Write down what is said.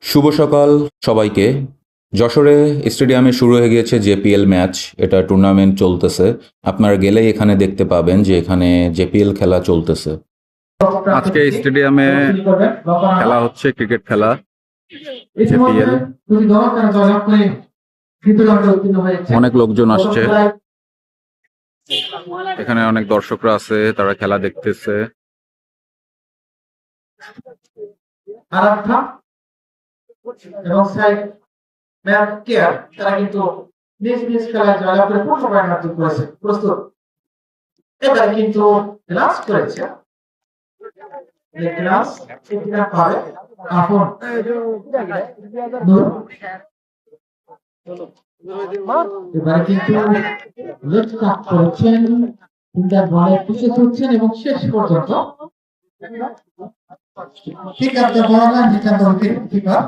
শুভ সকাল সবাইকে। যশোরে স্টেডিয়ামে শুরু হয়ে গিয়েছে জেপিএল ম্যাচ। এটা টুর্নামেন্ট চলতেছে। আপনারা গেলেই এখানে দেখতে পাবেন যে এখানে জেপিএল খেলা চলতেছে। আজকে স্টেডিয়ামে খেলা হচ্ছে, ক্রিকেট খেলা জেপিএল। অনেক লোকজন আসছে, এখানে অনেক দর্শকরা আছে, তারা খেলা দেখতেছে। এবং সাইড ম্যাপ কেয়ার তারা কিন্তু নিজ নিজ খেলায় জয়লাভ করে পূর্ণ পয়েন্ট অর্জন করেছে। প্রস্তুত, এবার কিন্তু গ্লাস করেছে, গ্লাস এটা পাবে আপন এবার কিন্তু লেফট কাট করেছেন, তিনটা বলে পিছিয়ে ছুটছেন এবং শেষ পর্যন্ত ঠিক আছে বলা যায় নিতান্ত উইকেট কিপার